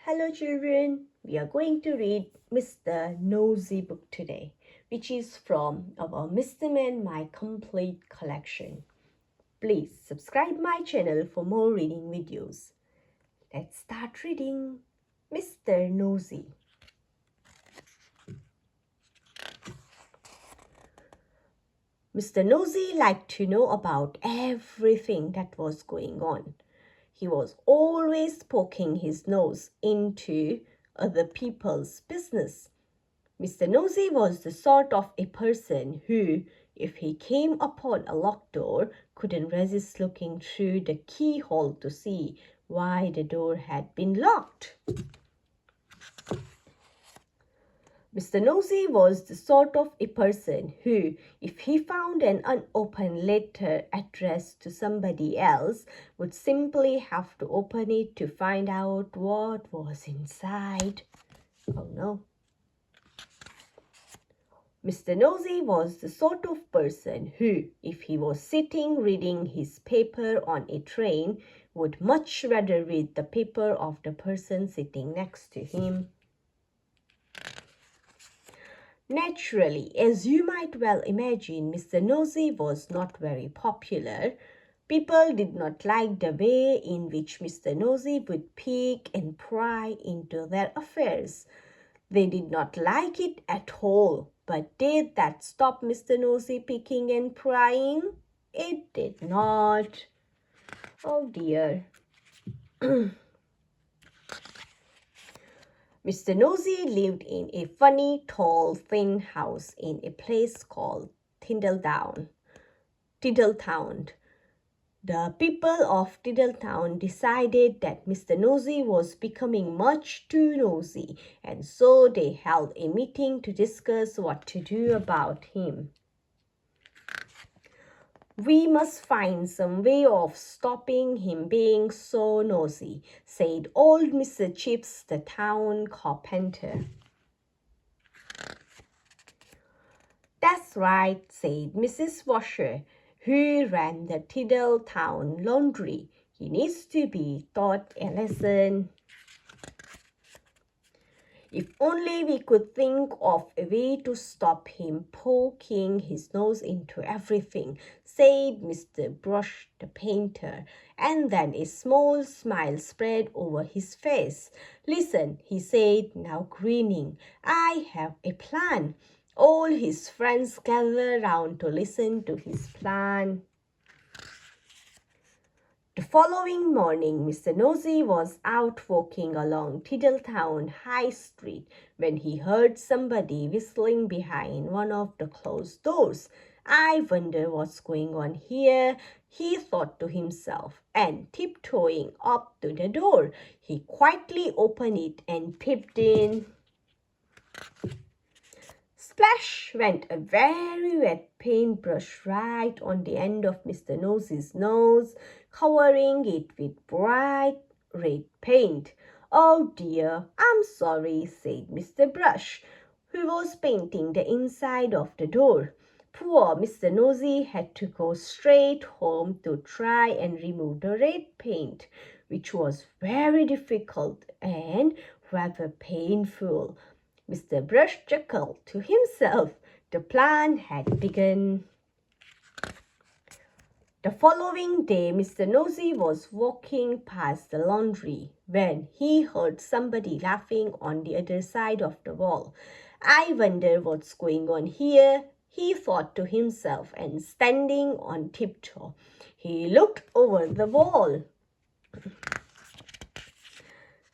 Hello children, we are going to read Mr. Nosy book today, which is from our Mr. Man My Complete Collection. Please subscribe my channel for more reading videos. Let's start reading Mr. Nosy. Mr. Nosy liked to know about everything that was going on. He was always poking his nose into other people's business. Mr. Nosy was the sort of a person who, if he came upon a locked door, couldn't resist looking through the keyhole to see why the door had been locked. Mr. Nosy was the sort of a person who, if he found an unopened letter addressed to somebody else, would simply have to open it to find out what was inside. Oh no. Mr. Nosy was the sort of person who, if he was sitting reading his paper on a train, would much rather read the paper of the person sitting next to him. Naturally, as you might well imagine, Mr. Nosy was not very popular. People did not like the way in which Mr. Nosy would peek and pry into their affairs. They did not like it at all, but did that stop Mr. Nosy peeking and prying? It did not. Oh dear. Mr. Nosy lived in a funny, tall, thin house in a place called Tiddletown. The people of Tiddletown decided that Mr. Nosy was becoming much too nosy, and so they held a meeting to discuss what to do about him. "We must find some way of stopping him being so nosy," said old Mr. Chips, the town carpenter. "That's right," said Mrs. Washer, who ran the Tiddletown laundry. "He needs to be taught a lesson." "If only we could think of a way to stop him poking his nose into everything," said Mr. Brush the painter, and then a small smile spread over his face. "Listen," he said, now grinning, "I have a plan." All his friends gathered round to listen to his plan. The following morning, Mr. Nosy was out walking along Tiddletown High Street when he heard somebody whistling behind one of the closed doors. "I wonder what's going on here," he thought to himself, and tiptoeing up to the door, he quietly opened it and peeped in. Splash went a very wet paintbrush right on the end of Mr. Nosy's nose, covering it with bright red paint. "Oh dear, I'm sorry," said Mr. Brush, who was painting the inside of the door. Poor Mr. Nosy had to go straight home to try and remove the red paint, which was very difficult and rather painful. Mr. Brush chuckled to himself. The plan had begun. The following day, Mr. Nosy was walking past the laundry when he heard somebody laughing on the other side of the wall. "I wonder what's going on here," he thought to himself, and standing on tiptoe, he looked over the wall.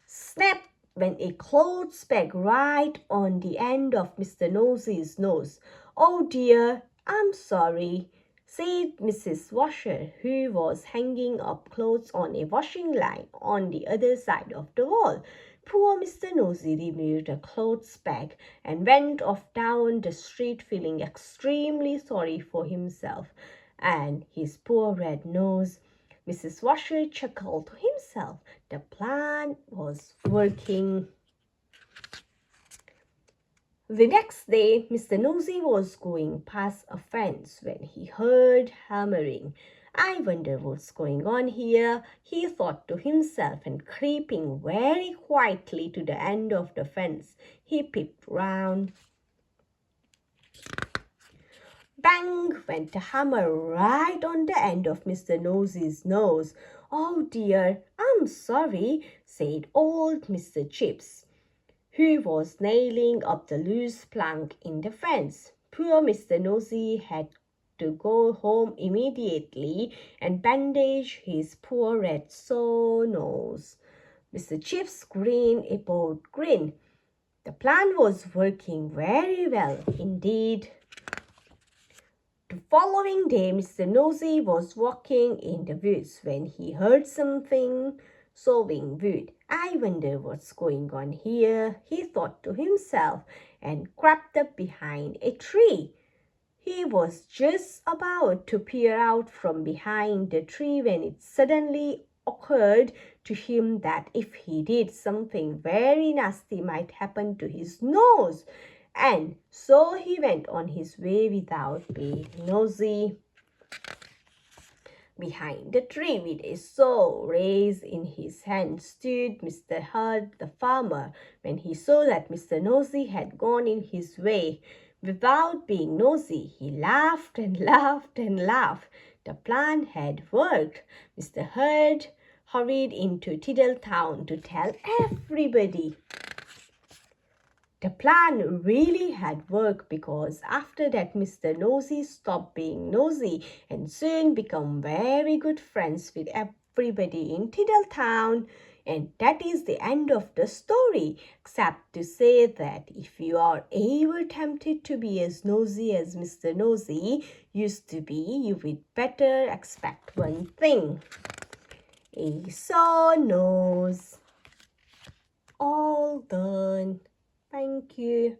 Snap went a clothes peg right on the end of Mr. Nosy's nose. "Oh dear, I'm sorry," said Mrs. Washer, who was hanging up clothes on a washing line on the other side of the wall. Poor Mr. Nosy removed the clothes peg and went off down the street feeling extremely sorry for himself and his poor red nose. Mrs. Washer chuckled to himself. The plan was working. The next day, Mr. Nosy was going past a fence when he heard hammering. I wonder what's going on here, he thought to himself, and creeping very quietly to the end of the fence, he peeped round. Bang went a hammer right on the end of Mr. Nosy's nose. "Oh dear, I'm sorry," said old Mr. Chips, who was nailing up the loose plank in the fence. Poor Mr. Nosy had to go home immediately and bandage his poor red sore nose. Mr. Chips grinned a broad grin. The plan was working very well indeed. The following day, Mr. Nosy was walking in the woods when he heard something sawing wood. "I wonder what's going on here," he thought to himself, and crept up behind a tree. He was just about to peer out from behind the tree when it suddenly occurred to him that if he did, something very nasty might happen to his nose. And so he went on his way without being nosy. Behind the tree, with a saw raised in his hand, stood Mr. Herd the farmer. When he saw that Mr. Nosy had gone in his way without being nosy, he laughed and laughed and laughed. The plan had worked. Mr. Herd hurried into Tiddletown to tell everybody. The plan really had worked, because after that Mr. Nosy stopped being nosy and soon became very good friends with everybody in Tiddletown. And that is the end of the story, except to say that if you are ever tempted to be as nosy as Mr. Nosy used to be, you would better expect one thing: a sore nose. All done. Thank you.